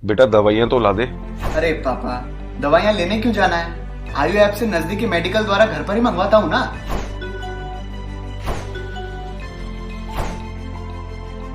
बेटा दवाइयाँ तो ला दे। अरे पापा, दवाइयाँ लेने क्यों जाना है? आयु ऐप से नजदीकी मेडिकल द्वारा घर पर ही मंगवाता हूँ ना।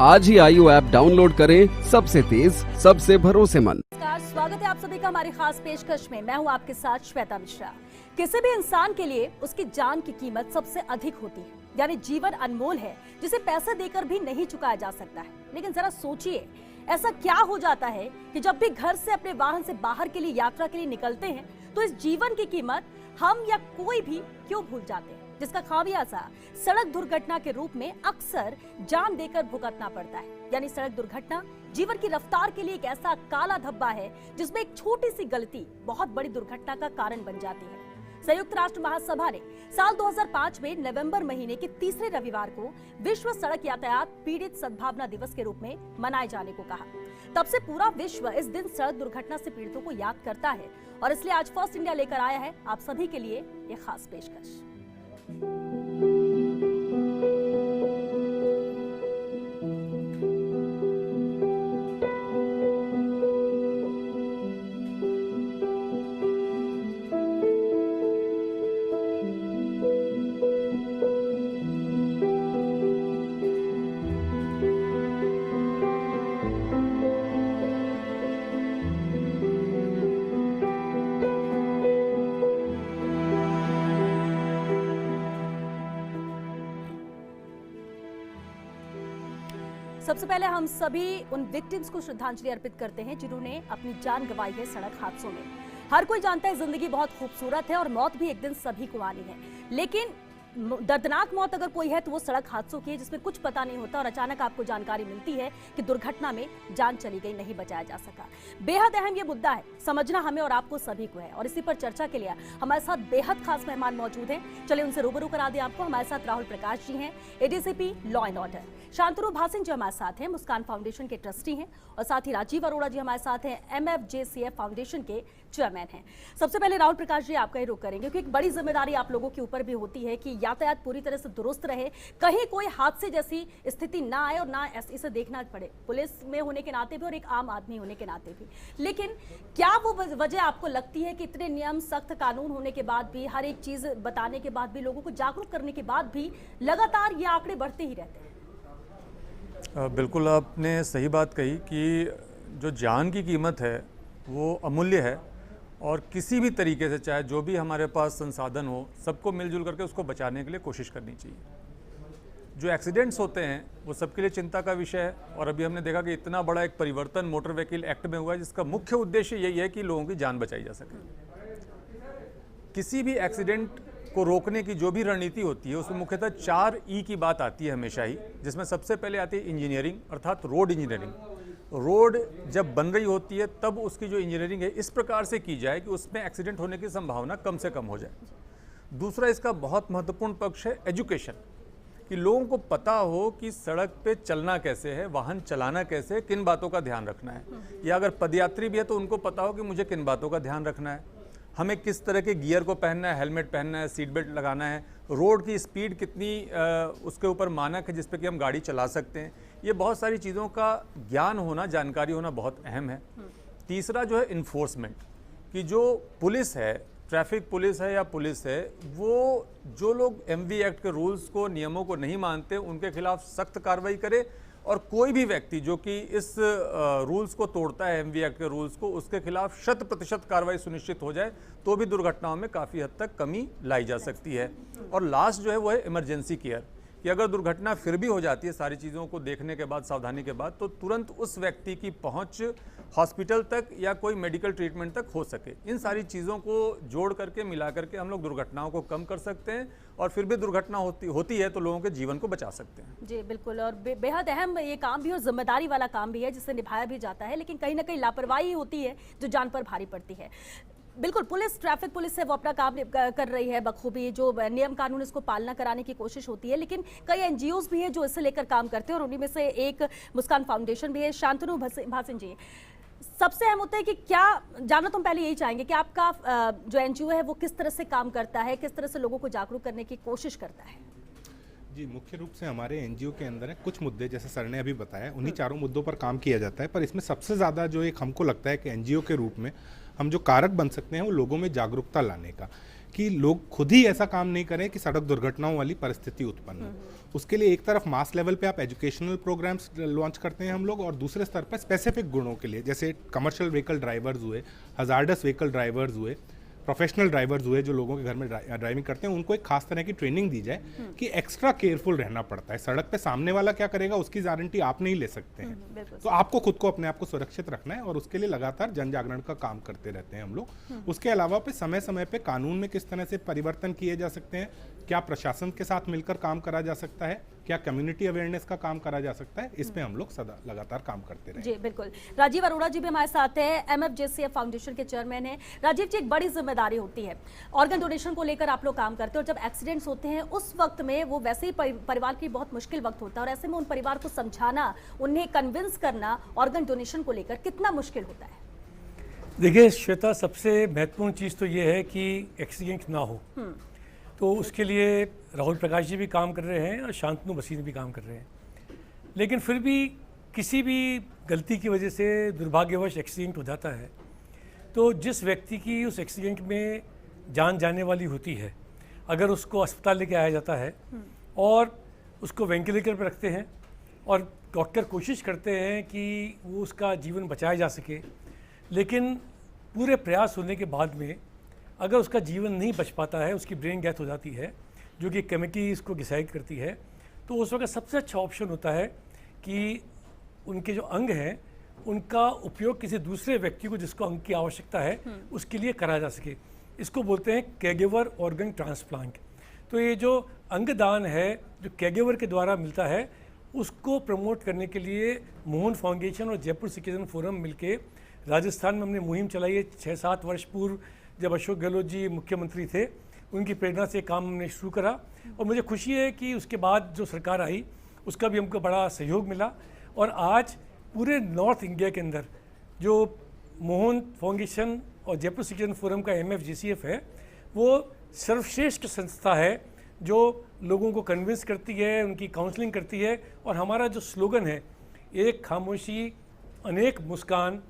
आज ही आयु ऐप डाउनलोड करें, सबसे तेज, सबसे भरोसेमंद। नमस्कार, स्वागत है आप सभी का हमारी खास पेशकश में। मैं हूं आपके साथ श्वेता मिश्रा। किसी भी इंसान के लिए उसकी जान की कीमत सबसे अधिक होती है, यानी जीवन अनमोल है जिसे पैसे देकर भी नहीं चुकाया जा सकता है। लेकिन जरा सोचिए, ऐसा क्या हो जाता है कि जब भी घर से अपने वाहन से बाहर के लिए यात्रा के लिए निकलते हैं तो इस जीवन की कीमत हम या कोई भी क्यों भूल जाते हैं, जिसका खामियाजा सड़क दुर्घटना के रूप में अक्सर जान देकर भुगतना पड़ता है। यानी सड़क दुर्घटना जीवन की रफ्तार के लिए एक ऐसा काला धब्बा है जिसमें एक छोटी सी गलती बहुत बड़ी दुर्घटना का कारण बन जाती है। संयुक्त राष्ट्र महासभा ने साल 2005 में नवंबर महीने के तीसरे रविवार को विश्व सड़क यातायात पीड़ित सद्भावना दिवस के रूप में मनाए जाने को कहा। तब से पूरा विश्व इस दिन सड़क दुर्घटना से पीड़ितों को याद करता है और इसलिए आज फर्स्ट इंडिया लेकर आया है आप सभी के लिए एक खास पेशकश। सबसे पहले हम सभी उन विक्टिम्स को श्रद्धांजलि अर्पित करते हैं जिन्होंने अपनी जान गंवाई है सड़क हादसों में। हर कोई जानता है जिंदगी बहुत खूबसूरत है और मौत भी एक दिन सभी को आनी है, लेकिन दर्दनाक मौत अगर कोई है तो वो सड़क हादसों की है जिसमें कुछ पता नहीं होता और अचानक आपको जानकारी मिलती है कि दुर्घटना में जान चली गई, नहीं बचाया जा सका। बेहद अहम ये मुद्दा है, समझना हमें और आपको सभी को है और इसी पर चर्चा के लिए हमारे साथ बेहद खास मेहमान मौजूद हैं। चलिए उनसे रूबरू करा दें आपको। हमारे साथ राहुल प्रकाश जी हैं, ADCP law and order. Shantanu Bhasin ji हमारे साथ हैं, मुस्कान फाउंडेशन के ट्रस्टी हैं और साथ ही राजीव अरोड़ा जी हमारे साथ हैं, MFJCF फाउंडेशन के चेयरमैन हैं। सबसे पहले राहुल प्रकाश जी आपका ही रुख करेंगे क्योंकि एक बड़ी जिम्मेदारी आप लोगों के ऊपर भी होती है कि यातायात पूरी तरह से दुरुस्त रहे, कहीं कोई हादसे जैसी स्थिति ना आए और ना इसे देखना पड़े, पुलिस में होने के नाते भी और एक आम आदमी होने के नाते भी। लेकिन क्या वो वजह आपको लगती है कि इतने नियम सख्त कानून होने के बाद भी, हर एक चीज बताने के बाद भी, लोगों को जागरूक करने के बाद भी लगातार ये आंकड़े बढ़ते ही रहते हैं? बिल्कुल आपने सही बात कही कि जो जान की कीमत है वो अमूल्य है और किसी भी तरीके से, चाहे जो भी हमारे पास संसाधन हो, सबको मिलजुल करके उसको बचाने के लिए कोशिश करनी चाहिए। जो एक्सीडेंट्स होते हैं वो सबके लिए चिंता का विषय है और अभी हमने देखा कि इतना बड़ा एक परिवर्तन मोटर व्हीकल एक्ट में हुआ है जिसका मुख्य उद्देश्य यही है कि लोगों की जान बचाई जा सके। किसी भी एक्सीडेंट को रोकने की जो भी रणनीति होती है उसमें मुख्यतः 4 ई की बात आती है हमेशा ही, जिसमें सबसे पहले आती है इंजीनियरिंग, अर्थात रोड इंजीनियरिंग। रोड जब बन रही होती है तब उसकी जो इंजीनियरिंग है इस प्रकार से की जाए कि उसमें एक्सीडेंट होने की संभावना कम से कम हो जाए। दूसरा इसका बहुत महत्वपूर्ण पक्ष है एजुकेशन, कि लोगों को पता हो कि सड़क पे चलना कैसे है, वाहन चलाना कैसे है, किन बातों का ध्यान रखना है, या अगर पदयात्री भी है तो उनको पता हो कि मुझे किन बातों का ध्यान रखना है, हमें किस तरह के गियर को पहनना है, हेलमेट पहनना है, सीट बेल्ट लगाना है, रोड की स्पीड कितनी उसके ऊपर मानक है जिस पे कि हम गाड़ी चला सकते हैं। ये बहुत सारी चीज़ों का ज्ञान होना, जानकारी होना बहुत अहम है। तीसरा जो है इन्फोर्समेंट, कि जो पुलिस है, ट्रैफिक पुलिस है या पुलिस है, वो जो लोग MV एक्ट के रूल्स को, नियमों को नहीं मानते उनके खिलाफ सख्त कार्रवाई करे और कोई भी व्यक्ति जो कि इस रूल्स को तोड़ता है, MV एक्ट के रूल्स को, उसके खिलाफ 100% कार्रवाई सुनिश्चित हो जाए तो भी दुर्घटनाओं में काफ़ी हद तक कमी लाई जा सकती है। और लास्ट जो है वो है इमरजेंसी केयर, कि अगर दुर्घटना फिर भी हो जाती है सारी चीज़ों को देखने के बाद, सावधानी के बाद, तो तुरंत उस व्यक्ति की पहुंच हॉस्पिटल तक या कोई मेडिकल ट्रीटमेंट तक हो सके। इन सारी चीज़ों को जोड़ करके, मिला करके हम लोग दुर्घटनाओं को कम कर सकते हैं और फिर भी दुर्घटना होती है तो लोगों के जीवन को बचा सकते हैं। जी बिल्कुल, और बेहद अहम ये काम भी और जिम्मेदारी वाला काम भी है जिसे निभाया भी जाता है, लेकिन कहीं ना कहीं लापरवाही होती है जो जान पर भारी पड़ती है। बिल्कुल, पुलिस, ट्रैफिक पुलिस है वो अपना काम कर रही है बखूबी, जो नियम कानून इसको पालना कराने की कोशिश होती है, लेकिन कई NGOs भी है जो इसे लेकर काम करते हैं और उन्हीं में से एक मुस्कान फाउंडेशन भी है। शांतनु भासिन जी, सबसे अहम होता है कि क्या जानना, तुम पहले यही चाहेंगे कि आपका जो NGO है वो किस तरह से काम करता है, किस तरह से लोगों को जागरूक करने की कोशिश करता है? जी, मुख्य रूप से हमारे एनजीओ के अंदर है कुछ मुद्दे, जैसे सर ने अभी बताया, उन्हीं चारों मुद्दों पर काम किया जाता है। पर इसमें सबसे ज़्यादा जो एक हमको लगता है कि एनजीओ के रूप में हम जो कारक बन सकते हैं वो लोगों में जागरूकता लाने का, कि लोग खुद ही ऐसा काम नहीं करें कि सड़क दुर्घटनाओं वाली परिस्थिति उत्पन्न हो। उसके लिए एक तरफ मास लेवल पे आप एजुकेशनल प्रोग्राम्स लॉन्च करते हैं हम लोग, और दूसरे स्तर पर स्पेसिफिक गुणों के लिए, जैसे कमर्शियल व्हीकल ड्राइवर्स हुए, हजार्डस व्हीकल ड्राइवर्स हुए, प्रोफेशनल ड्राइवर्स हुए जो लोगों के घर में ड्राइविंग करते हैं, उनको एक खास तरह की ट्रेनिंग दी जाए कि एक्स्ट्रा केयरफुल रहना पड़ता है। सड़क पे सामने वाला क्या करेगा उसकी गारंटी आप नहीं ले सकते हैं, तो आपको खुद को अपने आप को सुरक्षित रखना है, और उसके लिए लगातार जन जागरण का काम करते रहते हैं हम लोग। उसके अलावा पे समय समय पे कानून में किस तरह से परिवर्तन किए जा सकते हैं, क्या प्रशासन के साथ मिलकर काम करा जा सकता है, क्या कम्युनिटी अवेयरनेस का काम करा जा सकता है, इस पे हम लोग सदा लगातार काम करते रहे। जी बिल्कुल। राजीव अरोड़ा जी भी हमारे साथ हैं, MFJCF फाउंडेशन के चेयरमैन हैं। राजीव जी, एक बड़ी जिम्मेदारी होती है, ऑर्गन डोनेशन को लेकर आप लोग काम करते हैं, और जब एक्सीडेंट्स होते हैं उस वक्त में वो वैसे ही परिवार की बहुत मुश्किल वक्त होता है, और ऐसे में उन परिवार को समझाना, उन्हें कन्विंस करना ऑर्गन डोनेशन को लेकर कितना मुश्किल होता है? देखिए श्वेता, सबसे महत्वपूर्ण चीज़ तो ये है कि एक्सीडेंट ना हो, तो उसके लिए राहुल प्रकाश जी भी काम कर रहे हैं और शांतनु बसीन भी काम कर रहे हैं। लेकिन फिर भी किसी भी गलती की वजह से दुर्भाग्यवश एक्सीडेंट हो जाता है, तो जिस व्यक्ति की उस एक्सीडेंट में जान जाने वाली होती है, अगर उसको अस्पताल लेके आया जाता है और उसको वेंटिलेटर पर रखते हैं और डॉक्टर कोशिश करते हैं कि वो उसका जीवन बचाया जा सके, लेकिन पूरे प्रयास होने के बाद में अगर उसका जीवन नहीं बच पाता है, उसकी ब्रेन डेथ हो जाती है, जो कि कमेटी इसको डिसाइड करती है, तो उस वक्त सबसे अच्छा ऑप्शन होता है कि उनके जो अंग हैं उनका उपयोग किसी दूसरे व्यक्ति को जिसको अंग की आवश्यकता है उसके लिए करा जा सके। इसको बोलते हैं कैरेगिवर ऑर्गन ट्रांसप्लांट। तो ये जो अंगदान है जो कैरेगिवर के द्वारा मिलता है, उसको प्रमोट करने के लिए मोहन फाउंडेशन और जयपुर सिटीजन फोरम मिलके राजस्थान में हमने मुहिम चलाई है। 6-7 वर्ष पूर्व जब अशोक गहलोत जी मुख्यमंत्री थे, उनकी प्रेरणा से काम हमने शुरू करा, और मुझे खुशी है कि उसके बाद जो सरकार आई उसका भी हमको बड़ा सहयोग मिला, और आज पूरे नॉर्थ इंडिया के अंदर जो मोहन फाउंडेशन और जयपुर सिटीजन फोरम का MFJCF है, वो सर्वश्रेष्ठ संस्था है जो लोगों को कन्विंस करती है, उनकी काउंसलिंग करती है। और हमारा जो स्लोगन है, एक खामोशी अनेक मुस्कान,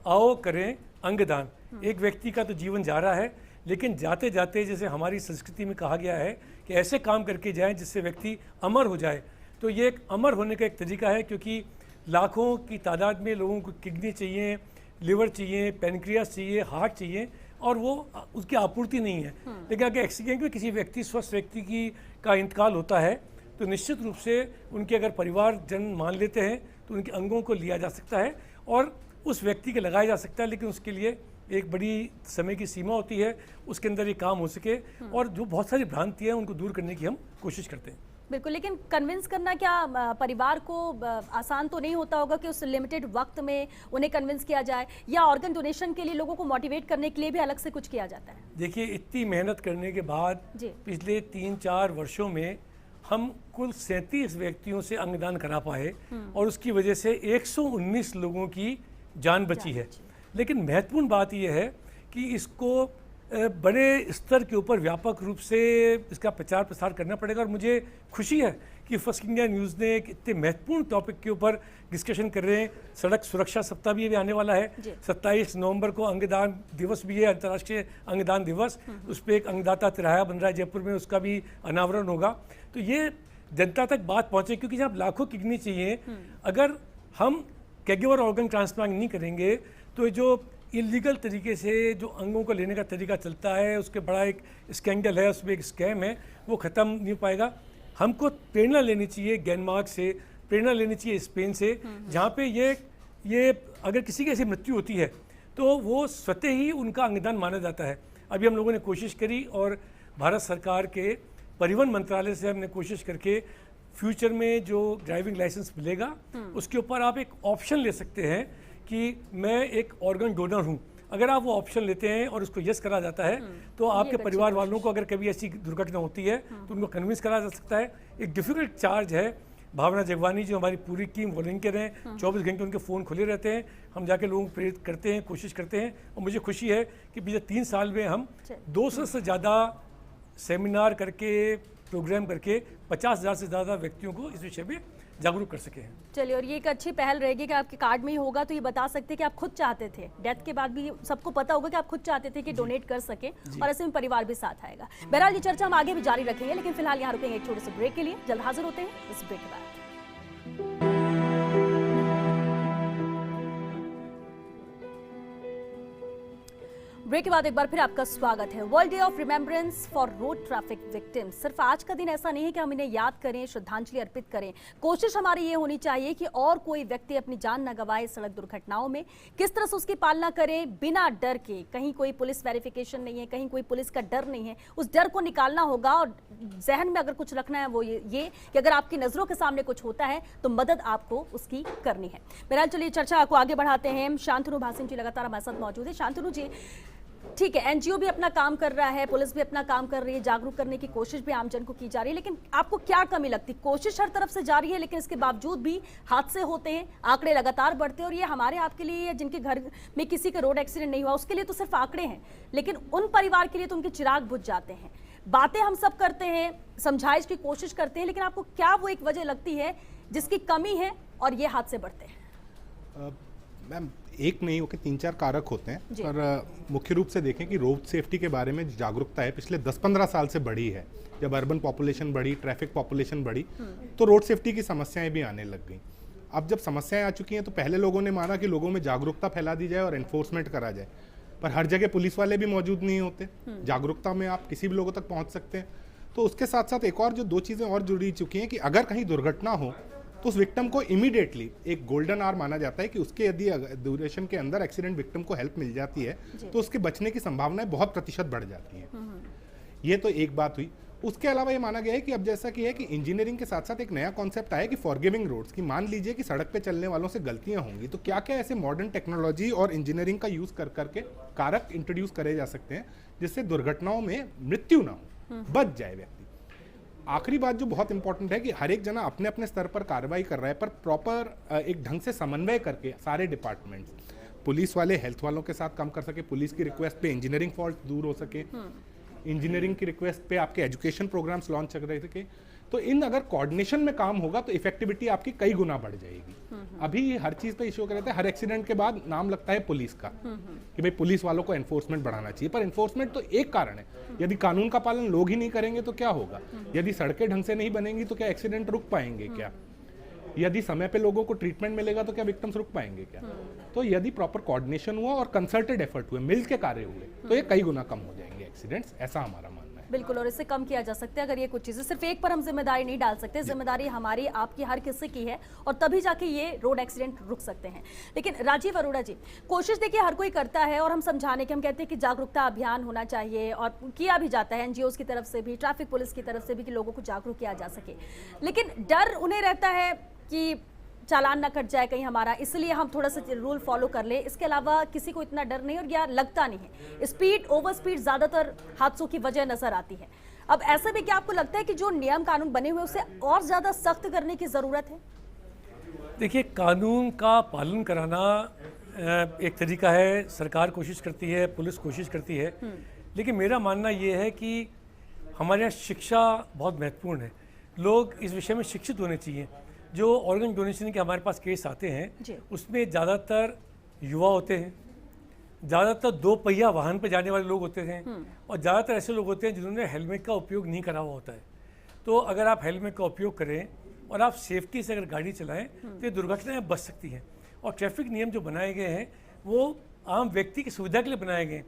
आओ करें अंगदान। एक व्यक्ति का तो जीवन जा रहा है, लेकिन जाते जाते जैसे हमारी संस्कृति में कहा गया है कि ऐसे काम करके जाएं जिससे व्यक्ति अमर हो जाए, तो ये एक अमर होने का एक तरीका है, क्योंकि लाखों की तादाद में लोगों को किडनी चाहिए, लिवर चाहिए, पेनक्रियास चाहिए, हार्ट चाहिए, और वो उसकी आपूर्ति नहीं है। लेकिन अगर एक्सीडेंट में किसी व्यक्ति, स्वस्थ व्यक्ति की का इंतकाल होता है, तो निश्चित रूप से उनके अगर परिवारजन मान लेते हैं तो उनके अंगों को लिया जा सकता है और उस व्यक्ति के लगाया जा सकता है, लेकिन उसके लिए एक बड़ी समय की सीमा होती है, उसके अंदर ये काम हो सके। और जो बहुत सारी भ्रांतियाँ हैं उनको दूर करने की हम कोशिश करते हैं। बिल्कुल, लेकिन कन्विंस करना क्या परिवार को आसान तो नहीं होता होगा कि उस लिमिटेड वक्त में उन्हें कन्विंस किया जाए, या ऑर्गन डोनेशन के लिए लोगों को मोटिवेट करने के लिए भी अलग से कुछ किया जाता है? देखिए, इतनी मेहनत करने के बाद पिछले 3-4 वर्षों में हम कुल 37 व्यक्तियों से अंगदान करा पाए, और उसकी वजह से 119 लोगों की जान बची है। लेकिन महत्वपूर्ण बात यह है कि इसको बड़े स्तर के ऊपर व्यापक रूप से इसका प्रचार प्रसार करना पड़ेगा। और मुझे खुशी है कि फर्स्ट इंडिया न्यूज़ ने एक इतने महत्वपूर्ण टॉपिक के ऊपर डिस्कशन कर रहे हैं। सड़क सुरक्षा सप्ताह भी आने वाला है, 27 नवंबर को अंगदान दिवस भी है, अंतर्राष्ट्रीय अंगदान दिवस। उस पर एक अंगदाता तिराहा बन रहा है जयपुर में, उसका भी अनावरण होगा। तो ये जनता तक बात पहुँचे, क्योंकि जब लाखों किडनी चाहिए, अगर हम कैरेगिवर ऑर्गन ट्रांसप्लांट नहीं करेंगे तो जो इलीगल तरीके से जो अंगों को लेने का तरीका चलता है, उसके बड़ा एक स्कैंडल है, उसमें एक स्कैम है, वो ख़त्म नहीं हो पाएगा। हमको प्रेरणा लेनी चाहिए डेनमार्क से, प्रेरणा लेनी चाहिए स्पेन से, जहाँ पे ये अगर किसी की ऐसी मृत्यु होती है तो वो स्वतः ही उनका अंगदान माना जाता है। अभी हम लोगों ने कोशिश करी, और भारत सरकार के परिवहन मंत्रालय से हमने कोशिश करके फ्यूचर में जो ड्राइविंग लाइसेंस मिलेगा उसके ऊपर आप एक ऑप्शन ले सकते हैं कि मैं एक ऑर्गन डोनर हूँ। अगर आप वो ऑप्शन लेते हैं और उसको यस करा जाता है, तो आपके परिवार वालों को अगर कभी ऐसी दुर्घटना होती है तो उनको कन्विंस करा जा सकता है। एक डिफिकल्ट चार्ज है। भावना जगवानी जो हमारी पूरी टीम वॉलंटियर हैं, 24 घंटे उनके फ़ोन खुले रहते हैं, हम जाके लोगों को प्रेरित करते हैं, कोशिश करते हैं। और मुझे खुशी है कि पिछले 3 साल में हम 200 से ज़्यादा सेमिनार करके प्रोग्राम करके 50,000 से ज़्यादा व्यक्तियों को इस विषय में जागरूक कर सके हैं। चलिए, और ये एक अच्छी पहल रहेगी कि आपके कार्ड में ही होगा तो ये बता सकते हैं कि आप खुद चाहते थे, डेथ के बाद भी सबको पता होगा कि आप खुद चाहते थे कि डोनेट कर सके, और ऐसे में परिवार भी साथ आएगा। बहरहाल ये चर्चा हम आगे भी जारी रखेंगे, लेकिन फिलहाल यहाँ रुकेंगे एक छोटे से ब्रेक के लिए। जल्द हाजिर होते हैं इस ब्रेक के बाद। ब्रेक के बाद एक बार फिर आपका स्वागत है। World day of remembrance for road traffic victims. सिर्फ आज का दिन ऐसा नहीं है कि हम इन्हें याद करें, श्रद्धांजलि अर्पित करें। कोशिश हमारी ये होनी चाहिए कि और कोई व्यक्ति अपनी जान न गंवाए सड़क दुर्घटनाओं में। किस तरह से उसकी पालना करें बिना डर के, कहीं कोई पुलिस वेरिफिकेशन नहीं है, कहीं कोई पुलिस का डर नहीं है, उस डर को निकालना होगा। और जहन में अगर कुछ रखना है वो ये कि अगर आपकी नजरों के सामने कुछ होता है तो मदद आपको उसकी करनी है। बहरहाल चलिए चर्चा को आगे बढ़ाते हैं। शांतनु भासिन जी लगातार हमारे साथ मौजूद है। शांतनु जी, ठीक है, एनजीओ भी अपना काम कर रहा है, पुलिस भी अपना काम कर रही है, जागरूक करने की कोशिश भी आमजन को की जा रही है, लेकिन आपको क्या कमी लगती? कोशिश हर तरफ से जारी है, लेकिन इसके बावजूद भी हादसे होते हैं, आंकड़े लगातार बढ़ते हैं। और ये हमारे आपके लिए, जिनके घर में किसी का रोड एक्सीडेंट नहीं हुआ, उसके लिए तो सिर्फ आंकड़े हैं, लेकिन उन परिवार के लिए तो उनके चिराग बुझ जाते हैं। बातें हम सब करते हैं, समझाइश की कोशिश करते हैं, लेकिन आपको क्या वो एक वजह लगती है जिसकी कमी है और ये हादसे बढ़ते हैं? मैम, एक नहीं होकर 3-4 कारक होते हैं, पर मुख्य रूप से देखें कि रोड सेफ्टी के बारे में जागरूकता है पिछले 10-15 साल से बढ़ी है। जब अर्बन पॉपुलेशन बढ़ी, ट्रैफिक पॉपुलेशन बढ़ी, तो रोड सेफ्टी की समस्याएं भी आने लग गई। अब जब समस्याएं आ चुकी हैं तो पहले लोगों ने माना कि लोगों में जागरूकता फैला दी जाए और एनफोर्समेंट करा जाए, पर हर जगह पुलिस वाले भी मौजूद नहीं होते। जागरूकता में आप किसी भी लोगों तक पहुँच सकते हैं। तो उसके साथ साथ एक और जो 2 चीज़ें और जुड़ी चुकी हैं कि अगर कहीं दुर्घटना हो तो उस विक्टिम को इमीडिएटली एक गोल्डन आवर माना जाता है कि उसके यदि ड्यूरेशन के अंदर एक्सीडेंट विक्टिम को हेल्प मिल जाती है तो उसके बचने की संभावनाएं बहुत प्रतिशत बढ़ जाती हैं। ये तो एक बात हुई। उसके अलावा ये माना गया है कि अब जैसा कि है कि इंजीनियरिंग के साथ साथ एक नया कॉन्सेप्ट आया कि फॉरगिविंग रोड्स, की मान लीजिए कि सड़क पे चलने वालों से गलतियां होंगी, तो क्या क्या ऐसे मॉडर्न टेक्नोलॉजी और इंजीनियरिंग का यूज कर करके कारक इंट्रोड्यूस करे जा सकते हैं जिससे दुर्घटनाओं में मृत्यु ना हो, बच जाए व्यक्ति। आखिरी बात जो बहुत इंपॉर्टेंट है कि हर एक जना अपने अपने स्तर पर कार्रवाई कर रहा है, पर प्रॉपर एक ढंग से समन्वय करके सारे डिपार्टमेंट्स, पुलिस वाले हेल्थ वालों के साथ काम कर सके, पुलिस की रिक्वेस्ट पे इंजीनियरिंग फॉल्ट दूर हो सके, इंजीनियरिंग की रिक्वेस्ट पे आपके एजुकेशन प्रोग्राम्स लॉन्च कर रहे थे। तो इन अगर कोऑर्डिनेशन में काम होगा तो इफेक्टिविटी आपकी कई गुना बढ़ जाएगी। अभी हर चीज पे इश्यू कर रहे थे, हर एक्सीडेंट के बाद नाम लगता है पुलिस का कि भाई पुलिस वालों को एनफोर्समेंट बढ़ाना चाहिए, पर एनफोर्समेंट तो एक कारण है। यदि कानून का पालन लोग ही नहीं करेंगे तो क्या होगा? यदि सड़कें ढंग से नहीं बनेंगी तो क्या एक्सीडेंट रुक पाएंगे क्या? यदि समय पे लोगों को ट्रीटमेंट मिलेगा तो क्या विक्टिम्स रुक पाएंगे क्या? तो यदि प्रॉपर कोऑर्डिनेशन हुआ और कंसल्टेड एफर्ट हुए, मिल के कार्य हुए, तो ये कई गुना कम हो जाएंगे एक्सीडेंट्स, ऐसा हमारा मानना है। बिल्कुल, और इससे कम किया जा सकता है अगर ये कुछ चीजें, सिर्फ एक पर हम जिम्मेदारी नहीं डाल सकते, जिम्मेदारी हमारी, आपकी, हर किसी की है, और तभी जाके ये रोड एक्सीडेंट रुक सकते हैं। लेकिन राजीव अरोड़ा जी, कोशिश देखिए हर कोई करता है, और हम समझाने की, हम कहते हैं कि जागरूकता अभियान होना चाहिए, और किया भी जाता है एनजीओ की तरफ से भी, ट्रैफिक पुलिस की तरफ से भी, कि लोगों को जागरूक किया जा सके, लेकिन डर उन्हें रहता है कि चालान न कट जाए कहीं हमारा, इसलिए हम थोड़ा सा रूल फॉलो कर ले। इसके अलावा किसी को इतना डर नहीं, और या लगता नहीं है। स्पीड, ओवर स्पीड ज्यादातर हादसों की वजह नजर आती है। अब ऐसे में क्या आपको लगता है कि जो नियम कानून बने हुए उसे और ज्यादा सख्त करने की जरूरत है? देखिए, कानून का पालन कराना एक तरीका है, सरकार कोशिश करती है, पुलिस कोशिश करती है, लेकिन मेरा मानना ये है कि हमारे यहाँ शिक्षा बहुत महत्वपूर्ण है। लोग इस विषय में शिक्षित होने चाहिए। जो ऑर्गन डोनेशन के हमारे पास केस आते हैं उसमें ज़्यादातर युवा होते हैं, ज़्यादातर 2 पहिया वाहन पर जाने वाले लोग होते हैं, और ज़्यादातर ऐसे लोग होते हैं जिन्होंने हेलमेट का उपयोग नहीं करा हुआ होता है। तो अगर आप हेलमेट का उपयोग करें और आप सेफ्टी से अगर गाड़ी चलाएं तो ये दुर्घटनाएं बच सकती हैं। और ट्रैफिक नियम जो बनाए गए हैं वो आम व्यक्ति की सुविधा के लिए बनाए गए।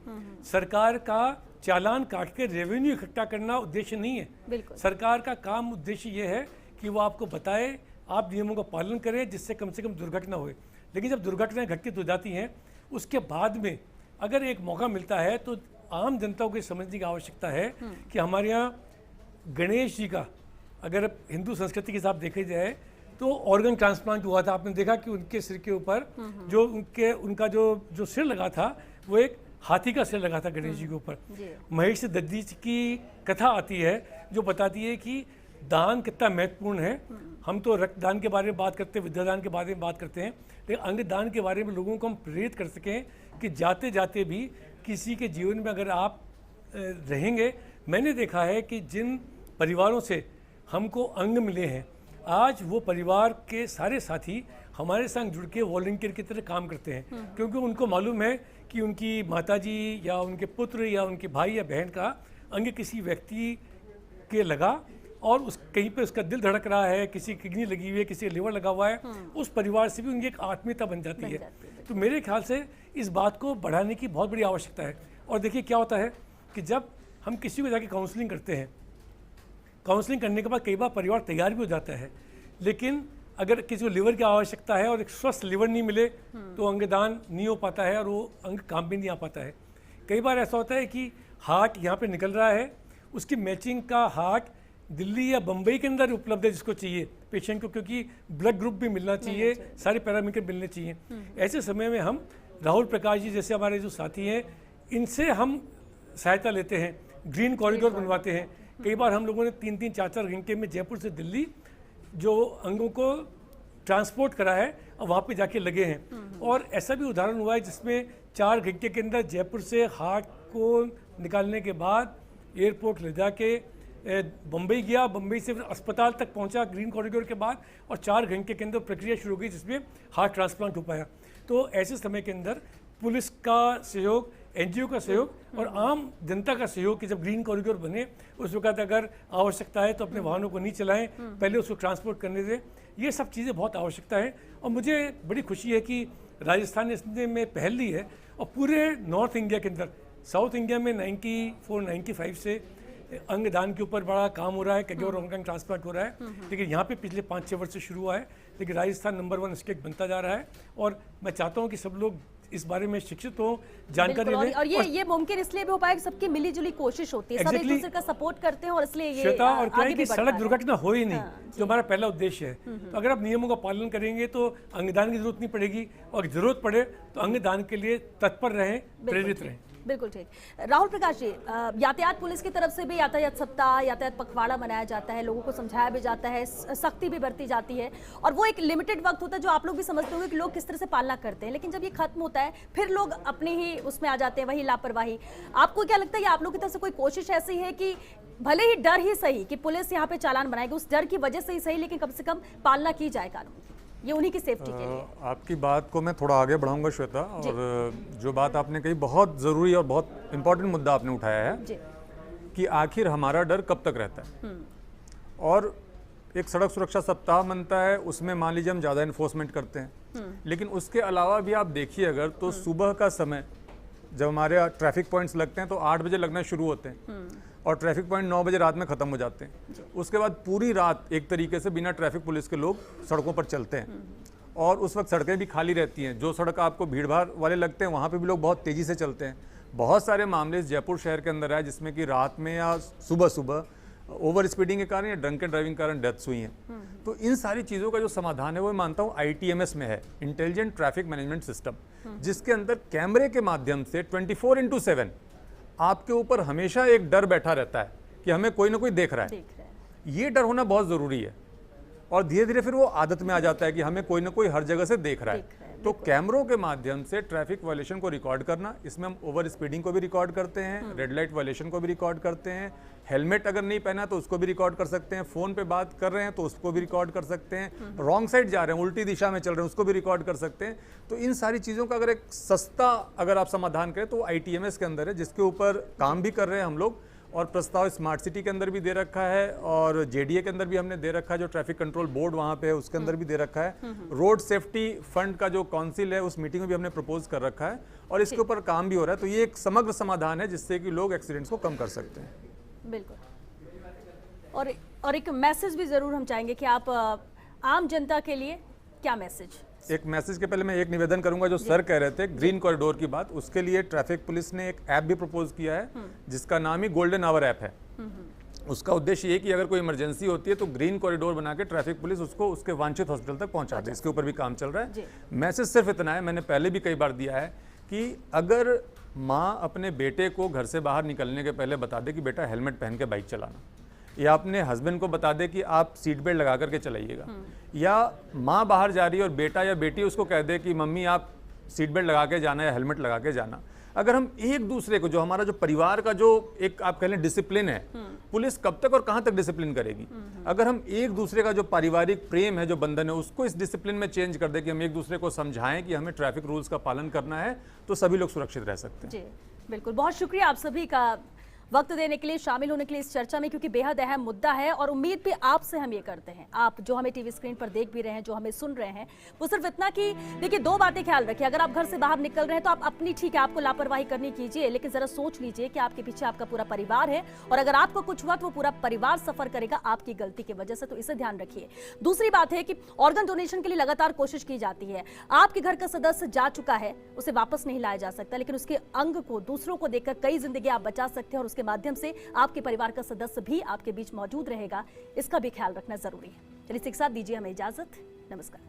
सरकार का चालान काट के रेवेन्यू इकट्ठा करना उद्देश्य नहीं है। सरकार का काम, उद्देश्य ये है कि वो आपको बताए, आप नियमों का पालन करें, जिससे कम से कम दुर्घटना होए। लेकिन जब दुर्घटनाएं घटित हो जाती हैं उसके बाद में अगर एक मौका मिलता है तो आम जनता को समझने की आवश्यकता है कि हमारे यहाँ गणेश जी का, अगर हिंदू संस्कृति के हिसाब देखे जाए तो ऑर्गन ट्रांसप्लांट हुआ था। आपने देखा कि उनके सिर के ऊपर जो उनका जो सिर लगा था वो एक हाथी का सिर लगा था गणेश जी के ऊपर। महेश दद्दी की कथा आती है जो बताती है कि दान कितना महत्वपूर्ण है। हम तो रक्तदान के बारे में बात करते हैं, विद्यादान के बारे में बात करते हैं, लेकिन अंगदान के बारे में लोगों को हम प्रेरित कर सकें कि जाते जाते भी किसी के जीवन में अगर आप रहेंगे। मैंने देखा है कि जिन परिवारों से हमको अंग मिले हैं, आज वो परिवार के सारे साथी हमारे संग जुड़ के वॉलंटियर की तरह काम करते हैं, क्योंकि उनको मालूम है कि उनकी माताजी या उनके पुत्र या उनके भाई या बहन का अंग किसी व्यक्ति के लगा और उस कहीं पे उसका दिल धड़क रहा है, किसी किडनी लगी हुई है, किसी लिवर लगा हुआ है, उस परिवार से भी उनकी एक आत्मीयता बन जाती है। तो मेरे ख्याल से इस बात को बढ़ाने की बहुत बड़ी आवश्यकता है। और देखिए क्या होता है कि जब हम किसी को जाके काउंसलिंग करते हैं, काउंसलिंग करने के बाद कई बार परिवार तैयार भी हो जाता है, लेकिन अगर किसी को लिवर की आवश्यकता है और एक स्वस्थ लिवर नहीं मिले तो अंगदान नहीं हो पाता है और वो अंग काम भी नहीं आ पाता है। कई बार ऐसा होता है कि हार्ट यहाँ पे निकल रहा है, उसकी मैचिंग का हार्ट दिल्ली या बम्बई के अंदर उपलब्ध है जिसको चाहिए पेशेंट को, क्योंकि ब्लड ग्रुप भी मिलना चाहिए, सारे पैरामीटर मिलने चाहिए। ऐसे समय में हम राहुल प्रकाश जी जैसे हमारे जो साथी हैं, इनसे हम सहायता लेते हैं, ग्रीन कॉरिडोर बनवाते हैं। कई बार हम लोगों ने 3-3, 4-4 घंटे में जयपुर से दिल्ली जो अंगों को ट्रांसपोर्ट करा है और वहाँ पे जाके लगे हैं। और ऐसा भी उदाहरण हुआ है जिसमें 4 घंटे के अंदर जयपुर से हार्ट को निकालने के बाद एयरपोर्ट ले जाके बम्बई गया, बम्बई से फिर अस्पताल तक पहुंचा ग्रीन कॉरिडोर के बाद, और 4 घंटे के अंदर प्रक्रिया शुरू हो गई जिसमें हार्ट ट्रांसप्लांट हो पाया। तो ऐसे समय के अंदर पुलिस का सहयोग, एनजीओ का सहयोग और आम जनता का सहयोग कि जब ग्रीन कॉरिडोर बने उस वक्त अगर आवश्यकता है तो अपने वाहनों को नहीं चलाएं, पहले उसको ट्रांसपोर्ट करने दें। ये सब चीज़ें बहुत आवश्यकता है और मुझे बड़ी खुशी है कि राजस्थान ने इसमें में पहल ली है और पूरे नॉर्थ इंडिया के अंदर, साउथ इंडिया में 94-95 से अंगदान के ऊपर बड़ा काम हो रहा है, कई और ऑर्गन ट्रांसप्लांट हो रहा है, लेकिन यहाँ पे पिछले 5-6 वर्ष से शुरू हुआ है, लेकिन राजस्थान नंबर 1 स्टेट बनता जा रहा है। और मैं चाहता हूँ कि सब लोग इस बारे में शिक्षित हो, जानकारी बिल्कुल, लें। और ये मुमकिन इसलिए भी हो पाया कि सबकी मिलीजुली कोशिश होती है, सब एक दूसरे का सपोर्ट करते हैं और इसलिए ये श्वेता, और क्या है आगे कि भी बढ़ सड़क पा रहा है। दुर्घटना हो ही नहीं, जो हमारा पहला उद्देश्य है। तो अगर आप नियमों का पालन करेंगे तो अंगदान की जरूरत नहीं पड़ेगी, और जरूरत पड़े तो अंगदान के लिए तत्पर रहें, प्रेरित रहें। बिल्कुल ठीक। राहुल प्रकाश जी, यातायात पुलिस की तरफ से भी यातायात सप्ताह, यातायात पखवाड़ा मनाया जाता है, लोगों को समझाया भी जाता है, सख्ती भी बरती जाती है, और वो एक लिमिटेड वक्त होता है जो आप लोग भी समझते होंगे कि लोग किस तरह से पालना करते हैं, लेकिन जब ये खत्म होता है फिर लोग अपने ही उसमें आ जाते हैं, वही लापरवाही। आपको क्या लगता है, आप लोग की तरफ से कोई कोशिश ऐसी है कि भले ही डर ही सही कि पुलिस यहाँ पे चालान बनाएगी, उस डर की वजह से ही सही, लेकिन कम से कम पालना की जाए कानून की, ये उन्हीं की सेफ्टी के लिए? आपकी बात को मैं थोड़ा आगे बढ़ाऊंगा श्वेता, और जो बात आपने कही बहुत ज़रूरी और बहुत इम्पोर्टेंट मुद्दा आपने उठाया है जी। कि आखिर हमारा डर कब तक रहता है। और एक सड़क सुरक्षा सप्ताह बनता है, उसमें मान लीजिए हम ज़्यादा इन्फोर्समेंट करते हैं, लेकिन उसके अलावा भी आप देखिए अगर तो सुबह का समय जब हमारे यहाँ ट्रैफिक पॉइंट्स लगते हैं तो 8 बजे लगना शुरू होते हैं और ट्रैफिक पॉइंट 9 बजे रात में ख़त्म हो जाते हैं। उसके बाद पूरी रात एक तरीके से बिना ट्रैफिक पुलिस के लोग सड़कों पर चलते हैं और उस वक्त सड़कें भी खाली रहती हैं। जो सड़क आपको भीड़ भाड़ वाले लगते हैं वहाँ पे भी लोग बहुत तेज़ी से चलते हैं। बहुत सारे मामले इस जयपुर शहर के अंदर आए जिसमें कि रात में या सुबह सुबह ओवर स्पीडिंग के कारण या ड्रंक एंड ड्राइविंग के कारण डेथ्स हुई हैं। तो इन सारी चीज़ों का जो समाधान है वो मानता हूँ ITMS में है, इंटेलिजेंट ट्रैफिक मैनेजमेंट सिस्टम, जिसके अंदर कैमरे के माध्यम से 24/7 आपके ऊपर हमेशा एक डर बैठा रहता है कि हमें कोई ना कोई देख रहा है। ये डर होना बहुत ज़रूरी है और धीरे धीरे फिर वो आदत में आ जाता है कि हमें कोई ना कोई हर जगह से देख रहा है। तो कैमरों के माध्यम से ट्रैफिक वायलेशन को रिकॉर्ड करना, इसमें हम ओवर स्पीडिंग को भी रिकॉर्ड करते हैं, रेड लाइट वायलेशन को भी रिकॉर्ड करते हैं, हेलमेट अगर नहीं पहना तो उसको भी रिकॉर्ड कर सकते हैं, फ़ोन पे बात कर रहे हैं तो उसको भी रिकॉर्ड कर सकते हैं, रॉन्ग साइड जा रहे हैं, उल्टी दिशा में चल रहे हैं उसको भी रिकॉर्ड कर सकते हैं। तो इन सारी चीज़ों का अगर एक सस्ता अगर आप समाधान करें तो ITMS के अंदर है, जिसके ऊपर काम भी कर रहे हैं हम लोग और प्रस्ताव स्मार्ट सिटी के अंदर भी दे रखा है और JDA के अंदर भी हमने दे रखा है, जो ट्रैफिक कंट्रोल बोर्ड वहाँ पे है उसके अंदर भी दे रखा है। रोड सेफ्टी फंड का जो काउंसिल है उस मीटिंग में भी हमने प्रपोज कर रखा है और इसके ऊपर काम भी हो रहा है। तो ये एक समग्र समाधान है जिससे कि लोग एक्सीडेंट्स को कम कर सकते हैं। बिल्कुल। और एक मैसेज भी ज़रूर हम चाहेंगे कि आप आम जनता के लिए क्या मैसेज? एक मैसेज के पहले मैं एक निवेदन करूंगा, जो सर कह रहे थे ग्रीन कॉरिडोर की बात, उसके लिए ट्रैफिक पुलिस ने एक ऐप भी प्रपोज किया है जिसका नाम ही गोल्डन आवर ऐप है। उसका उद्देश्य ये कि अगर कोई इमरजेंसी होती है तो ग्रीन कॉरिडोर बना के ट्रैफिक पुलिस उसको उसके वांछित हॉस्पिटल तक पहुंचा दे। इसके ऊपर भी काम चल रहा है। मैसेज सिर्फ इतना है, मैंने पहले भी कई बार दिया है कि अगर माँ अपने बेटे को घर से बाहर निकलने के पहले बता दे कि बेटा हेलमेट पहन के बाइक चलाना, या अपने हस्बैंड को बता दे कि आप सीट बेल्ट लगा करके चलाइएगा, या माँ बाहर जा रही है और बेटा या बेटी उसको कह दे कि मम्मी आप सीट बेल्ट लगा के जाना या हेलमेट लगा के जाना। अगर हम एक दूसरे को, जो हमारा जो परिवार का जो एक आप कह लें डिसिप्लिन है, पुलिस कब तक और कहां तक डिसिप्लिन करेगी? अगर हम एक दूसरे का जो पारिवारिक प्रेम है, जो बंधन है, उसको इस डिसिप्लिन में चेंज कर दे कि हम एक दूसरे को समझाएं कि हमें ट्रैफिक रूल्स का पालन करना है, तो सभी लोग सुरक्षित रह सकते हैं। जी बिल्कुल, बहुत शुक्रिया आप सभी का वक्त देने के लिए, शामिल होने के लिए इस चर्चा में, क्योंकि बेहद अहम मुद्दा है और उम्मीद भी आपसे हम ये करते हैं, आप जो हमें टीवी स्क्रीन पर देख भी रहे हैं, जो हमें सुन रहे हैं, वो सिर्फ इतना कि देखिए दो बातें ख्याल रखिए। अगर आप घर से बाहर निकल रहे हैं तो आप अपनी, ठीक है आपको लापरवाही करनी कीजिए, लेकिन जरा सोच लीजिए कि आपके पीछे आपका पूरा परिवार है और अगर आपको कुछ हुआ तो वो पूरा परिवार सफर करेगा आपकी गलती की वजह से, तो इसे ध्यान रखिए। दूसरी बात है कि ऑर्गन डोनेशन के लिए लगातार कोशिश की जाती है। आपके घर का सदस्य जा चुका है, उसे वापस नहीं लाया जा सकता, लेकिन उसके अंग को दूसरों को देकर कई जिंदगी आप बचा सकते हैं और उसके माध्यम से आपके परिवार का सदस्य भी आपके बीच मौजूद रहेगा। इसका भी ख्याल रखना जरूरी है। चलिए, इसके साथ दीजिए हमें इजाजत। नमस्कार।